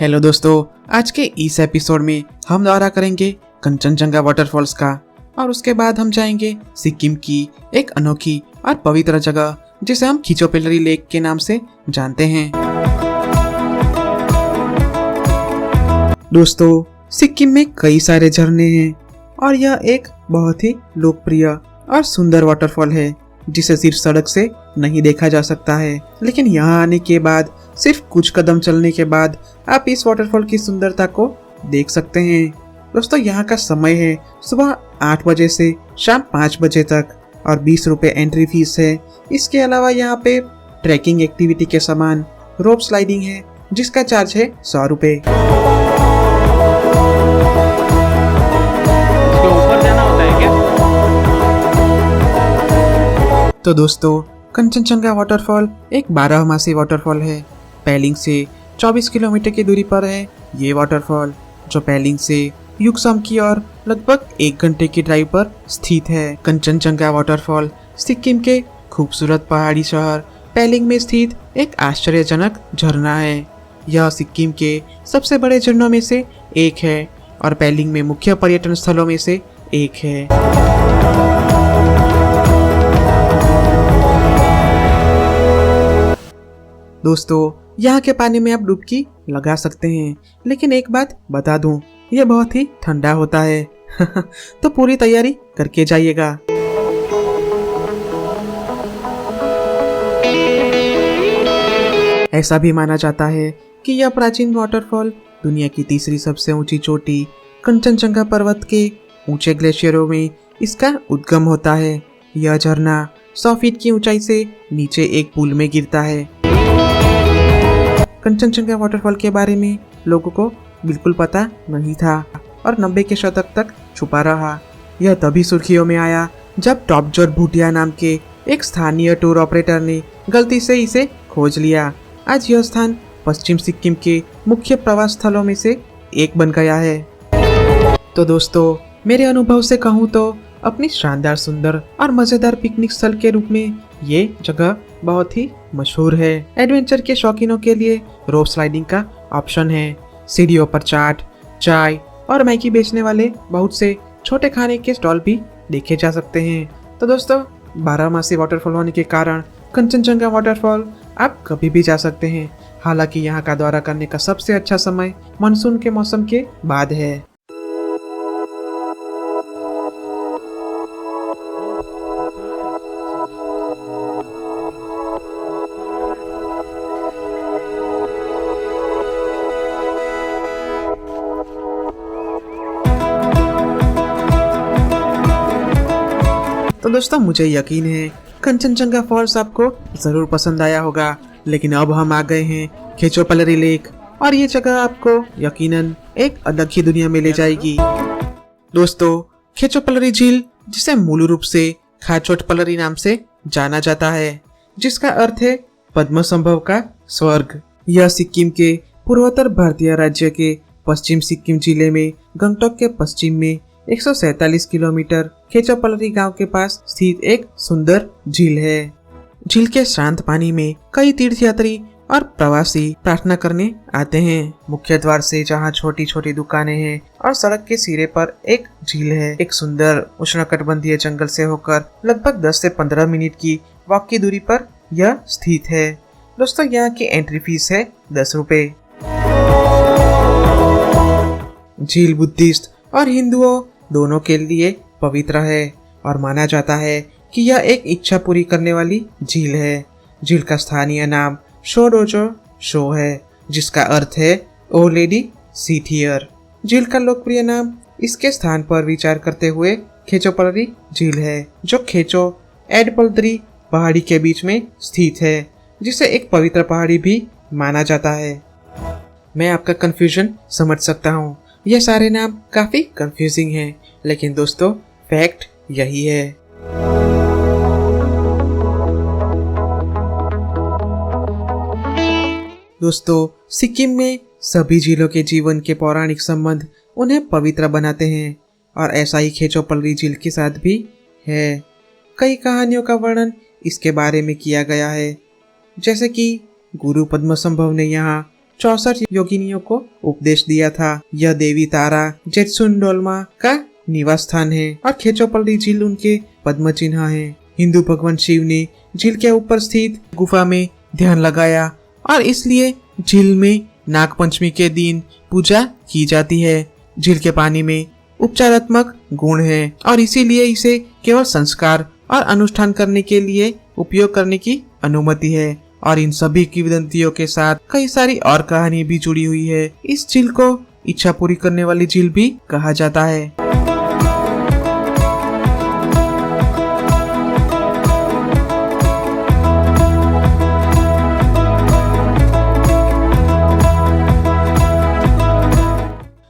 Hello दोस्तों, आज के इस एपिसोड में हम दौरा करेंगे कंचनजंगा वाटरफॉल्स का और उसके बाद हम जाएंगे सिक्किम की एक अनोखी और पवित्र जगह जिसे हम खिचोपेलरी लेक के नाम से जानते हैं। दोस्तों, सिक्किम में कई सारे झरने हैं और यह एक बहुत ही लोकप्रिय और सुंदर वाटरफॉल है जिसे सिर्फ सड़क से नहीं देखा जा सकता है, लेकिन यहाँ आने के बाद सिर्फ कुछ कदम चलने के बाद आप इस वाटरफॉल की सुंदरता को देख सकते हैं। दोस्तों, यहाँ का समय है सुबह 8 बजे से शाम 5 बजे तक और 20 रुपये एंट्री फीस है। इसके अलावा यहाँ पे ट्रैकिंग एक्टिविटी के सामान रोप स्लाइडिंग है जिसका चार्ज है 100 रुपये। तो दोस्तों, कंचनजंगा वाटरफॉल एक 12मासी वाटरफॉल है। पैलिंग से 24 किलोमीटर की दूरी पर है ये वाटरफॉल, जो पैलिंग से युकसम की ओर लगभग 1 घंटे की ड्राइव पर स्थित है। कंचनजंगा वाटरफॉल सिक्किम के खूबसूरत पहाड़ी शहर पैलिंग में स्थित एक आश्चर्यजनक झरना है। यह सिक्किम के सबसे बड़े झरनों में से एक है और पैलिंग में मुख्य पर्यटन स्थलों में से एक है। दोस्तों, यहाँ के पानी में आप डुबकी लगा सकते हैं, लेकिन एक बात बता दूं, यह बहुत ही ठंडा होता है तो पूरी तैयारी करके जाइएगा। ऐसा भी माना जाता है कि यह प्राचीन वाटरफॉल दुनिया की तीसरी सबसे ऊंची चोटी कंचनजंगा पर्वत के ऊंचे ग्लेशियरों में इसका उद्गम होता है। यह झरना 100 फीट की ऊंचाई से नीचे एक पुल में गिरता है। कंचनजंगा वाटरफॉल के बारे में लोगों को बिल्कुल पता नहीं था और 90 के दशक तक छुपा रहा। यह तभी सुर्खियों में आया जब टॉपजोर भूटिया नाम के एक स्थानीय टूर ऑपरेटर ने गलती से इसे खोज लिया। आज यह स्थान पश्चिम सिक्किम के मुख्य प्रवास स्थलों में से एक बन गया है। तो दोस्तों, मेरे अनुभव से कहूँ तो अपनी शानदार, सुंदर और मज़ेदार पिकनिक स्थल के रूप में ये जगह बहुत ही मशहूर है। एडवेंचर के शौकीनों के लिए रोप स्लाइडिंग का ऑप्शन है। सीढ़ियों पर चाट, चाय और मैगी बेचने वाले बहुत से छोटे खाने के स्टॉल भी देखे जा सकते हैं। तो दोस्तों, 12मासी वाटरफॉल होने के कारण कंचनजंगा वाटरफॉल आप कभी भी जा सकते हैं। हालांकि यहाँ का दौरा करने का सबसे अच्छा समय मानसून के मौसम के बाद है। तो दोस्तों, मुझे यकीन है कंचनजंगा फॉल्स आपको ज़रूर पसंद आया होगा, लेकिन अब हम आ गए हैं खिचोपेलरी लेक और ये जगह आपको यकीनन एक अलग ही दुनिया में ले जाएगी। दोस्तों, खिचोपेलरी झील, जिसे मूल रूप से खाचोटपेलरी नाम से जाना जाता है, जिसका अर्थ है पद्मसंभव का स्वर्ग, यह सिक्किम के पूर्वोत्तर भारतीय राज्य के पश्चिम सिक्किम जिले में गंगटोक के पश्चिम में 147 किलोमीटर खिचोपेलरी गांव के पास स्थित एक सुंदर झील है। झील के शांत पानी में कई तीर्थयात्री और प्रवासी प्रार्थना करने आते हैं। मुख्य द्वार से जहां छोटी छोटी दुकानें हैं और सड़क के सिरे पर एक झील है। एक सुंदर उष्णकटिबंधीय जंगल से होकर लगभग 10 से 15 मिनट की वॉक की दूरी पर यह स्थित है। दोस्तों, यहाँ की एंट्री फीस है 10 रुपए। झील बुद्धिस्ट और हिंदुओं दोनों के लिए पवित्र है और माना जाता है कि यह एक इच्छा पूरी करने वाली झील है। झील का स्थानीय नाम शो डोजो शो है, जिसका अर्थ है ओ लेडी सीट हियर। झील का लोकप्रिय नाम इसके स्थान पर विचार करते हुए खिचोपेलरी झील है, जो खेचो एडपल्दरी पहाड़ी के बीच में स्थित है, जिसे एक पवित्र पहाड़ी भी माना जाता है। मैं आपका कंफ्यूजन समझ सकता हूँ। ये सारे नाम काफी कंफ्यूजिंग हैं, लेकिन दोस्तों फैक्ट यही है। दोस्तों सिक्किम में सभी झीलों के जीवन के पौराणिक संबंध उन्हें पवित्र बनाते हैं और ऐसा ही खेचोपल्ली झील के साथ भी है। कई कहानियों का वर्णन इसके बारे में किया गया है, जैसे कि गुरु पद्मसंभव ने यहाँ 64 योगिनियों को उपदेश दिया था। यह देवी तारा जेत्सुन डोल्मा का निवास स्थान है और खेचोपल्ली झील उनके पद्म चिन्ह है। हिंदू भगवान शिव ने झील के ऊपर स्थित गुफा में ध्यान लगाया और इसलिए झील में नाग पंचमी के दिन पूजा की जाती है। झील के पानी में उपचारात्मक गुण है और इसीलिए इसे केवल संस्कार और अनुष्ठान करने के लिए उपयोग करने की अनुमति है। और इन सभी किंवदंतियों के साथ कई सारी और कहानी भी जुड़ी हुई है। इस झील को इच्छा पूरी करने वाली झील भी कहा जाता है।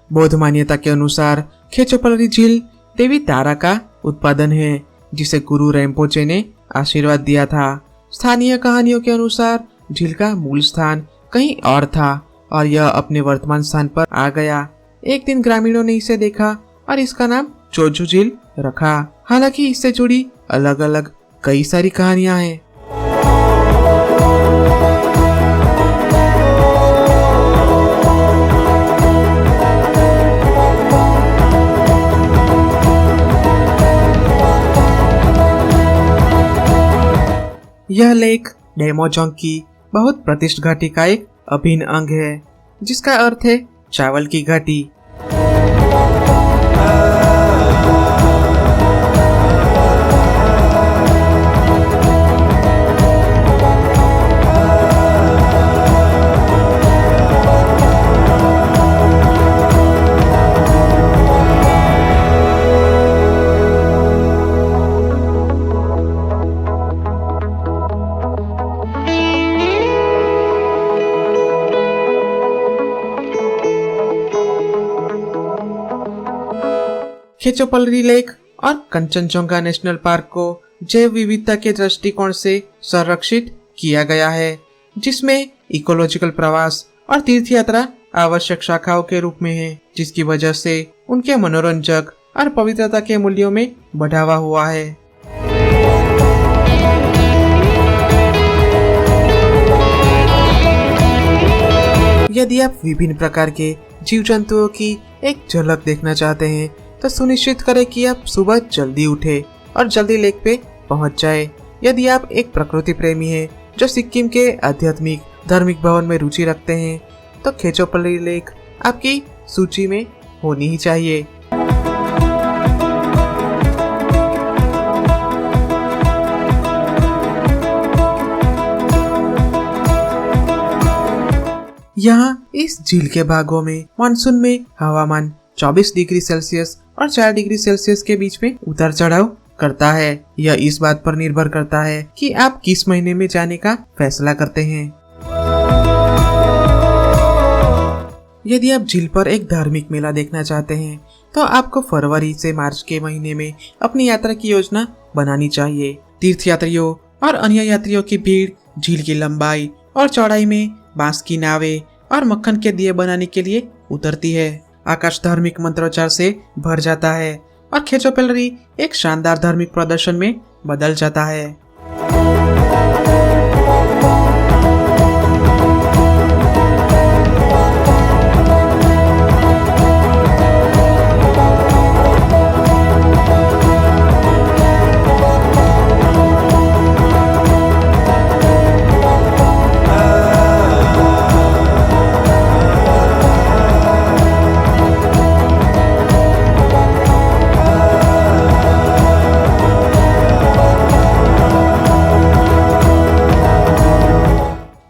बौद्ध मान्यता के अनुसार खेचोपल्ली झील देवी तारा का उत्पादन है, जिसे गुरु रेम्पोचे ने आशीर्वाद दिया था। स्थानीय कहानियों के अनुसार झील का मूल स्थान कहीं और था और यह अपने वर्तमान स्थान पर आ गया। एक दिन ग्रामीणों ने इसे देखा और इसका नाम चोजू झील रखा। हालांकि इससे जुड़ी अलग अलग कई सारी कहानियां हैं। यह लेक डेमोजोंग की बहुत प्रतिष्ठित घाटी का एक अभिन्न अंग है, जिसका अर्थ है चावल की घाटी। खेचोपल्ली लेक और कंचनजंगा नेशनल पार्क को जैव विविधता के दृष्टिकोण से संरक्षित किया गया है, जिसमें इकोलॉजिकल प्रवास और तीर्थ यात्रा आवश्यक शाखाओं के रूप में है, जिसकी वजह से उनके मनोरंजक और पवित्रता के मूल्यों में बढ़ावा हुआ है। यदि आप विभिन्न प्रकार के जीव जंतुओं की एक झलक देखना चाहते हैं तो सुनिश्चित करें कि आप सुबह जल्दी उठे और जल्दी लेक पे पहुंच जाए। यदि आप एक प्रकृति प्रेमी हैं जो सिक्किम के आध्यात्मिक धार्मिक भवन में रुचि रखते हैं तो खेचोपल्ली लेक आपकी सूची में होनी ही चाहिए। यहाँ इस झील के भागों में मानसून में हवामान 24 डिग्री सेल्सियस और 4 डिग्री सेल्सियस के बीच में उतार चढ़ाव करता है। यह इस बात पर निर्भर करता है कि आप किस महीने में जाने का फैसला करते हैं। यदि आप झील पर एक धार्मिक मेला देखना चाहते हैं तो आपको फरवरी से मार्च के महीने में अपनी यात्रा की योजना बनानी चाहिए। तीर्थ यात्रियों और अन्य यात्रियों की भीड़ झील की लंबाई और चौड़ाई में बांस की नावें और मक्खन के दिए बनाने के लिए उतरती है। आकाश धार्मिक मंत्रोच्चार से भर जाता है और खेचोपल्ली एक शानदार धार्मिक प्रदर्शन में बदल जाता है।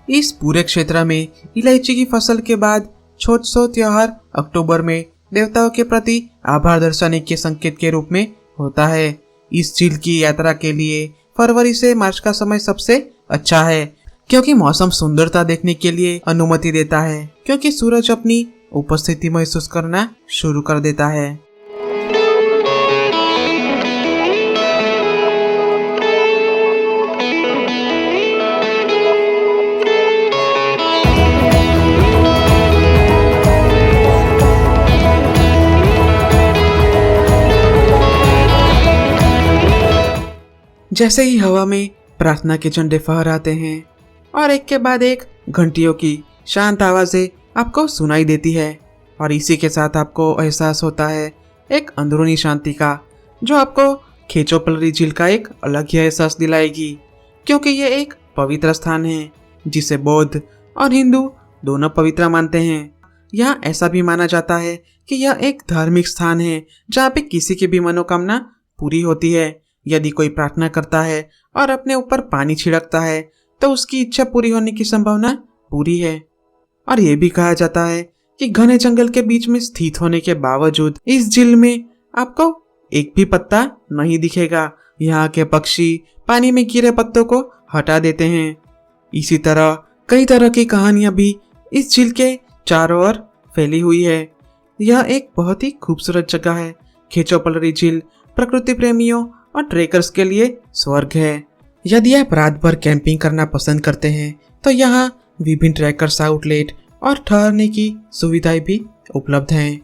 इस पूरे क्षेत्र में इलायची की फसल के बाद छोटसो त्योहार अक्टूबर में देवताओं के प्रति आभार दर्शाने के संकेत के रूप में होता है। इस झील की यात्रा के लिए फरवरी से मार्च का समय सबसे अच्छा है। क्योंकि मौसम सुंदरता देखने के लिए अनुमति देता है, क्योंकि सूरज अपनी उपस्थिति महसूस करना शुरू कर देता है। जैसे ही हवा में प्रार्थना के झंडे फहराते हैं और एक के बाद एक घंटियों की शांत आवाजें आपको सुनाई देती है, और इसी के साथ आपको एहसास होता है एक अंदरूनी शांति का, जो आपको खेचोपलरी झील का एक अलग ही एहसास दिलाएगी। क्योंकि ये एक पवित्र स्थान है जिसे बौद्ध और हिंदू दोनों पवित्र मानते हैं। यहाँ ऐसा भी माना जाता है कि यह एक धार्मिक स्थान है जहाँ पे किसी की भी मनोकामना पूरी होती है। यदि कोई प्रार्थना करता है और अपने ऊपर पानी छिड़कता है तो उसकी इच्छा पूरी होने की संभावना पूरी है। और ये भी कहा जाता है कि घने जंगल के बीच में स्थित होने के बावजूद इस झील में आपको एक भी पत्ता नहीं दिखेगा। यहाँ के पक्षी पानी में गिरे पत्तों को हटा देते हैं। इसी तरह कई तरह की कहानियां भी इस झील के चारों ओर फैली हुई है। यह एक बहुत ही खूबसूरत जगह है। खेचोपलरी झील प्रकृति प्रेमियों और ट्रेकर्स के लिए स्वर्ग है। यदि आप रात भर कैंपिंग करना पसंद करते हैं तो यहाँ विभिन्न ट्रैकर्स आउटलेट और ठहरने की सुविधाएं भी उपलब्ध हैं।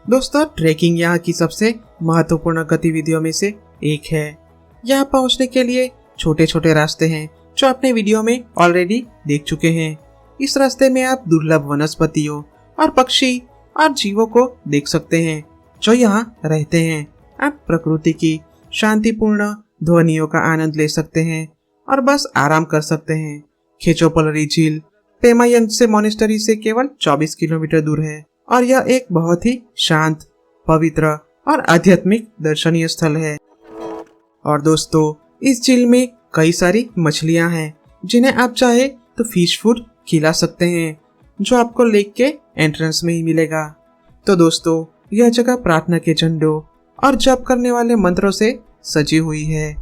दोस्तों, ट्रैकिंग यहाँ की सबसे महत्वपूर्ण गतिविधियों में से एक है। यहाँ पहुँचने के लिए छोटे छोटे रास्ते हैं जो आपने वीडियो में ऑलरेडी देख चुके हैं। इस रास्ते में आप दुर्लभ वनस्पतियों और पक्षी और जीवों को देख सकते हैं जो यहाँ रहते हैं। आप प्रकृति की शांतिपूर्ण ध्वनियों का आनंद ले सकते हैं और बस आराम कर सकते हैं। खेचोपलरी झील पेमायंग मोनेस्टरी से केवल 24 किलोमीटर दूर है और यह एक बहुत ही शांत, पवित्र और आध्यात्मिक दर्शनीय स्थल है। और दोस्तों, इस झील में कई सारी मछलियां हैं जिन्हें आप चाहे तो फिश फूड खिला सकते हैं, जो आपको लेक के एंट्रेंस में ही मिलेगा। तो दोस्तों, यह जगह प्रार्थना के झंडों और जप करने वाले मंत्रों से सजी हुई है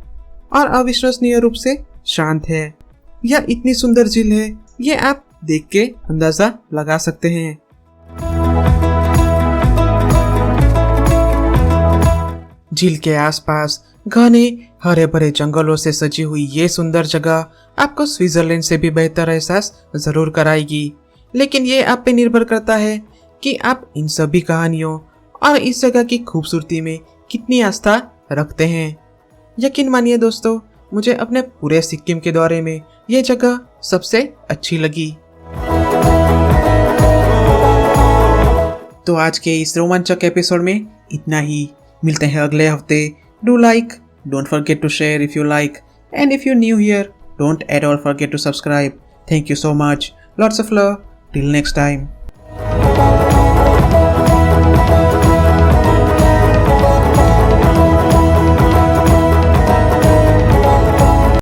और अविश्वसनीय रूप से शांत है। यह इतनी सुंदर झील है, ये आप देख के अंदाजा लगा सकते हैं। झील के आसपास घने हरे भरे जंगलों से सजी हुई ये सुंदर जगह आपको स्विट्जरलैंड से भी बेहतर एहसास जरूर कराएगी। लेकिन ये आप पे निर्भर करता है कि आप इन सभी कहानियों और इस जगह की खूबसूरती में कितनी आस्था रखते हैं। यकीन मानिए दोस्तों, मुझे अपने पूरे सिक्किम के दौरे में ये जगह सबसे अच्छी लगी। तो आज के इस रोमांचक एपिसोड में इतना ही। मिलते हैं अगले हफ्ते। Do like, don't forget to share if you like, and if you new here, don't at all forget to subscribe. Thank you so much. Lots of love. Till next time.